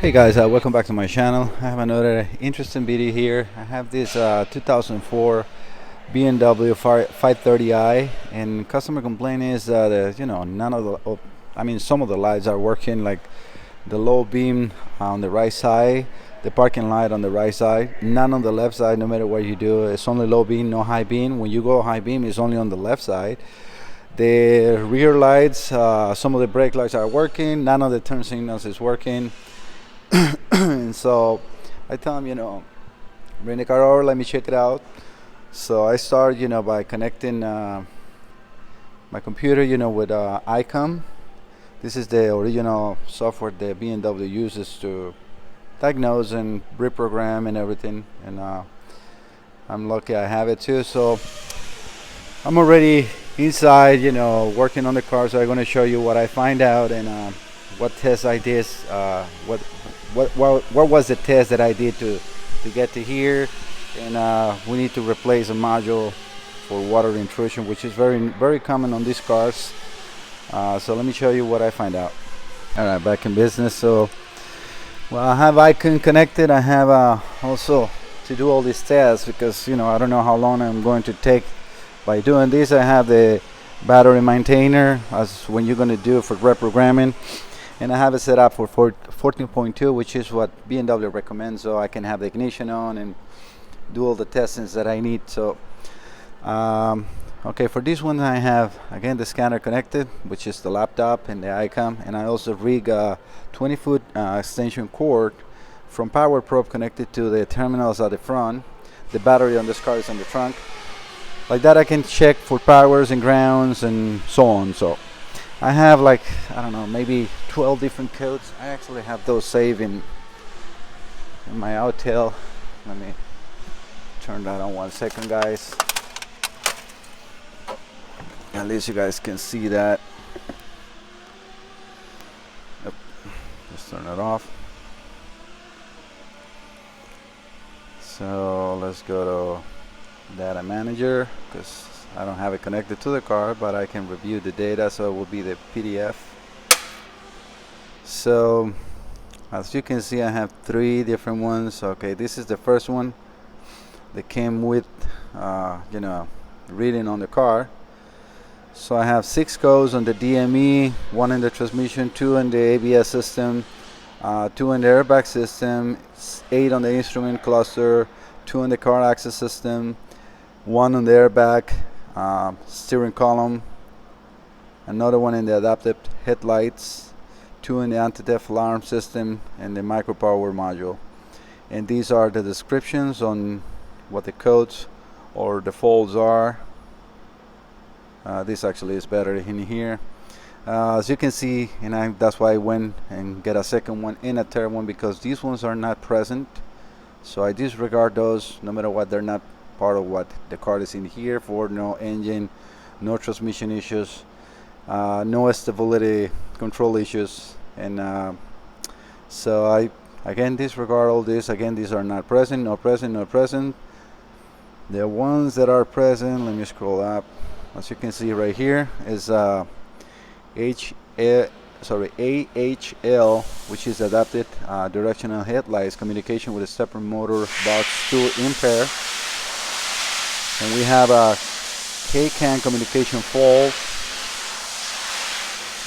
Hey guys, welcome back to my channel. I have another interesting video here. I have this 2004 BMW 530i, and customer complaint is that none of the some of the lights are working, like the low beam on the right side, the parking light on the right side, none on the left side. No matter what you do, it's only low beam, no high beam. When you go high beam, it's only on the left side. The rear lights, some of the brake lights are working, none of the turn signals is working. And so I tell him, bring the car over, let me check it out. So I start, by connecting my computer, with ICOM. This is the original software that BMW uses to diagnose and reprogram and everything. And I'm lucky I have it too. So I'm already inside, working on the car. So I'm going to show you what I find out and what test I did, what was the test that I did to get to here. And we need to replace a module for water intrusion, which is very common on these cars. So let me show you what I find out. All right, back in business. So I have Icon connected. I have also to do all these tests because I don't know how long I'm going to take by doing this. I have the battery maintainer as when you're going to do for reprogramming. And I have it set up for 14.2, which is what BMW recommends, so I can have the ignition on and do all the testings that I need. So, okay, for this one I have again the scanner connected, which is the laptop and the ICOM, and I also rig a 20-foot extension cord from power probe connected to the terminals at the front. The battery on this car is on the trunk. Like that, I can check for powers and grounds and so on. So I have maybe 12 different codes. I actually have those saved in my outtail. Let me turn that on 1 second, guys. At least you guys can see that. Yep. Just turn it off. So let's go to data manager because I don't have it connected to the car, but I can review the data, so it will be the PDF. So as you can see, I have 3 different ones. Okay, this is the first one that came with reading on the car. So I have 6 codes on the DME, 1 in the transmission, 2 in the ABS system, 2 in the airbag system, 8 on the instrument cluster, 2 in the car access system, 1 on the airbag, steering column, another one in the adaptive headlights, 2 in the anti-theft alarm system, and the micro power module. And these are the descriptions on what the codes or the faults are. This actually is better in here. As you can see, and that's why I went and get a second one and a third one, because these ones are not present. So I disregard those no matter what. They're not part of what the car is in here for. No engine, no transmission issues, no stability control issues. And so I again disregard all this. Again, these are not present, no present, no present. The ones that are present, let me scroll up. As you can see right here is AHL, which is adapted directional headlights, communication with a stepper motor box 2 impair. And we have a K-CAN communication fault,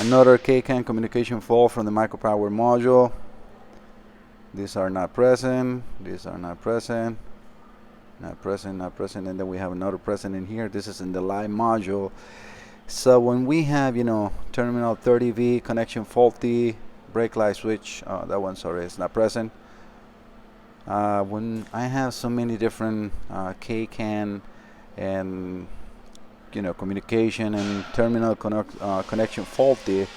another K-CAN communication fault from the micro power module. These are not present, these are not present, not present, not present, and then we have another present in here. This is in the live module. So when we have terminal 30V connection faulty, brake light switch, that one, sorry, is not present. When I have so many different K-CAN and communication and terminal connection faulty,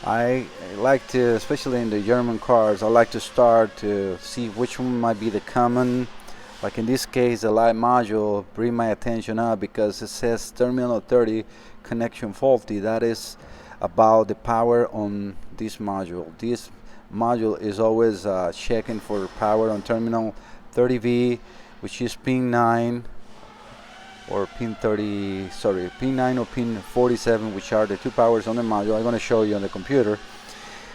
I like to, especially in the German cars, I like to start to see which one might be the common. Like in this case, the light module bring my attention up because it says terminal 30 connection faulty. That is about the power on this module. This module is always checking for power on terminal 30V, which is pin 9 or pin 9 or pin 47, which are the 2 powers on the module. I'm going to show you on the computer.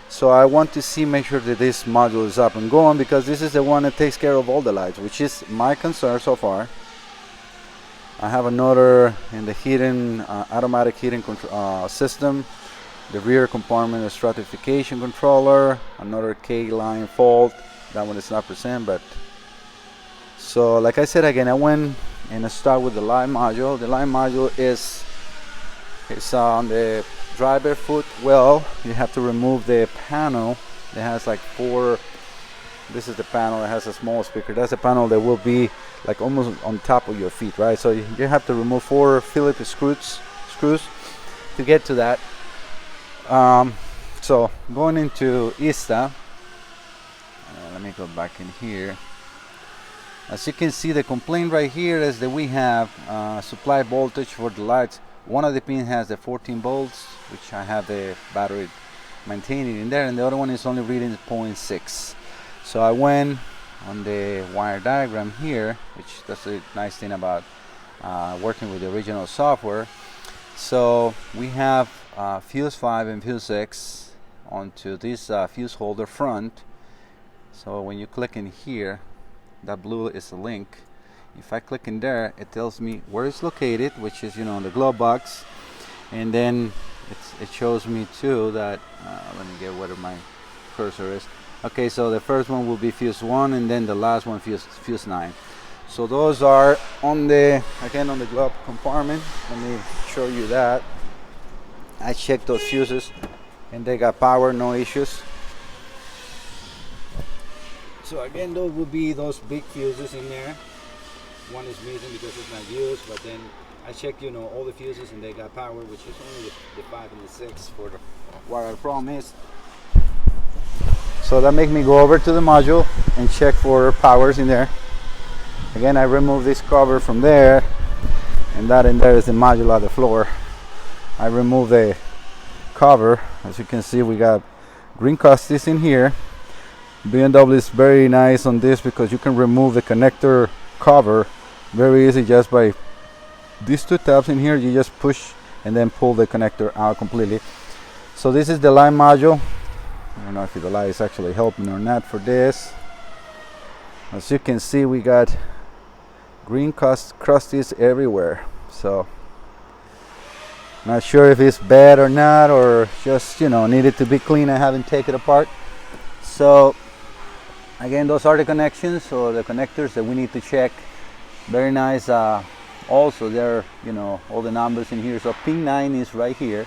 So I want to make sure that this module is up and going, because this is the one that takes care of all the lights, which is my concern so far. I have another in the heating, automatic heating system, the rear compartment is stratification controller, another K-line fault. That one is not present, but so like I said again, I went and I start with the light module. The light module is on the driver foot well. You have to remove the panel that has like 4. This is the panel that has a small speaker. That's a panel that will be like almost on top of your feet, right? So you have to remove 4 Phillips screws to get to that. So going into ISTA, let me go back in here. As you can see, the complaint right here is that we have supply voltage for the lights. One of the pins has the 14 volts, which I have the battery maintaining in there, and the other one is only reading 0.6. So I went on the wire diagram here, which that's a nice thing about working with the original software. So we have fuse 5 and fuse 6 onto this fuse holder front. So when you click in here, that blue is a link. If I click in there, it tells me where it's located, which is, on the glove box, and then it shows me too that let me get where my cursor is. Okay, so the first one will be fuse 1, and then the last one fuse 9. So those are on the glove compartment. Let me show you that. I checked those fuses and they got power, no issues. So again, those will be those big fuses in there. One is missing because it's not used, but then I checked, all the fuses, and they got power, which is only the 5 and the 6 for what our problem is. So that makes me go over to the module and check for powers in there. Again, I remove this cover from there, and that in there is the module on the floor. I remove the cover. As you can see, we got green custis in here. BMW is very nice on this because you can remove the connector cover very easy just by these 2 tabs in here. You just push and then pull the connector out completely. So this is the light module. I don't know if the light is actually helping or not for this. As you can see, we got green crusties everywhere. So not sure if it's bad or not, or just needed to be clean. I haven't taken it apart. So again, those are the connections or the connectors that we need to check. Very nice. Also there all the numbers in here. So pin 9 is right here.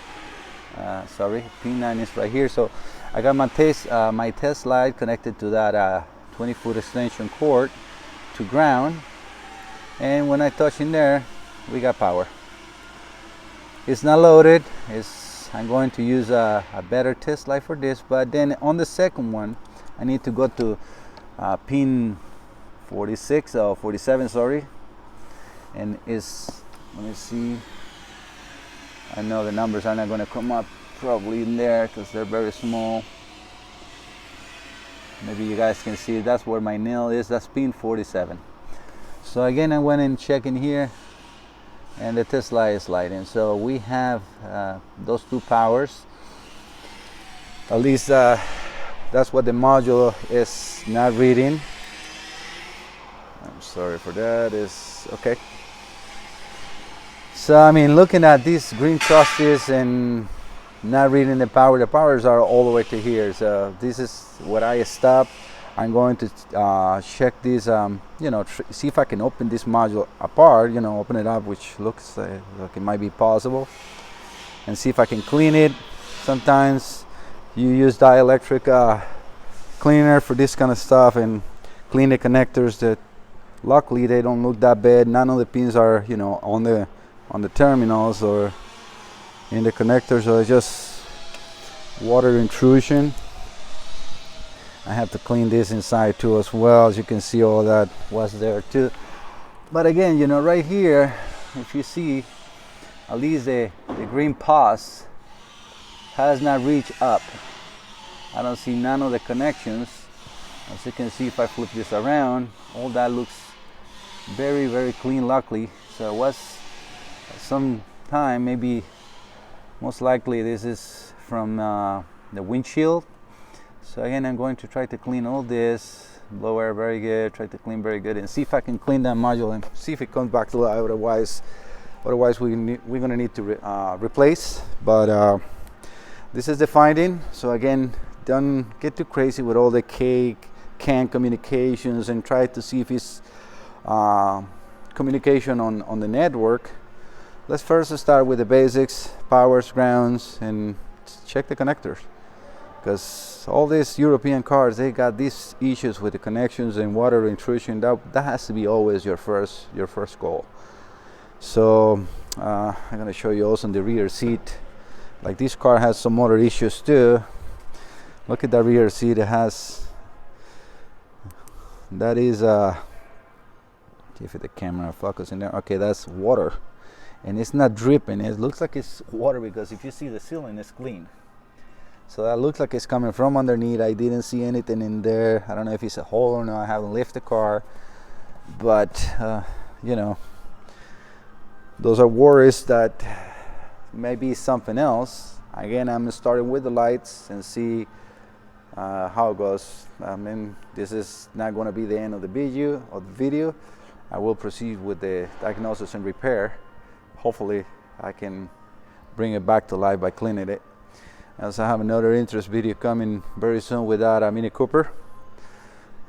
Pin 9 is right here. So I got my test light connected to that 20-foot extension cord to ground, and when I touch in there, we got power. It's not loaded. I'm going to use a better test light for this, but then on the second one I need to go to pin 46 or 47, sorry, and let me see, I know the numbers are not going to come up probably in there because they're very small. Maybe you guys can see that's where my nail is. That's pin 47. So again, I went and checked in here, and the test light is lighting. So we have those 2 powers. At least that's what the module is not reading. I'm sorry for that. Is okay. So I mean, looking at these green crusties and not reading the powers are all the way to here. So this is what I stopped. I'm going to check this, see if I can open this module apart, open it up, which looks like it might be possible, and see if I can clean it. Sometimes you use dielectric cleaner for this kind of stuff and clean the connectors. That luckily they don't look that bad. None of the pins are on the terminals or in the connectors, so it's just water intrusion. I have to clean this inside too as well. As you can see, all that was there too. But again, right here, if you see, at least the green pause has not reached up. I don't see none of the connections. As you can see, if I flip this around, all that looks very, very clean, luckily. So it was some time, maybe most likely this is from the windshield. So again, I'm going to try to clean all this, blow air very good, try to clean very good, and see if I can clean that module and see if it comes back to life. Otherwise we're gonna need to replace. But this is the finding. So again, don't get too crazy with all the CAN communications and try to see if it's communication on the network. Let's first start with the basics, powers, grounds, and check the connectors. Because all these European cars, they got these issues with the connections and water intrusion. That has to be always your first goal. So I'm gonna show you also on the rear seat. Like this car has some other issues too. Look at the rear seat. It has, that is if the camera focus in there. Okay, that's water, and it's not dripping. It looks like it's water because if you see the ceiling is clean. So that looks like it's coming from underneath. I didn't see anything in there. I don't know if it's a hole or not. I haven't lifted the car, but you know, those are worries that maybe something else. Again, I'm starting with the lights and see how it goes. I mean, this is not going to be the end of the video. I will proceed with the diagnosis and repair. Hopefully, I can bring it back to life by cleaning it. I also have another interest video coming very soon with that Mini Cooper.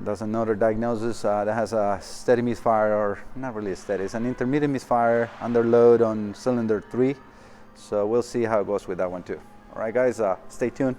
That's another diagnosis that has a steady misfire, or not really steady, it's an intermediate misfire under load on cylinder 3. So we'll see how it goes with that one too. All right guys, stay tuned.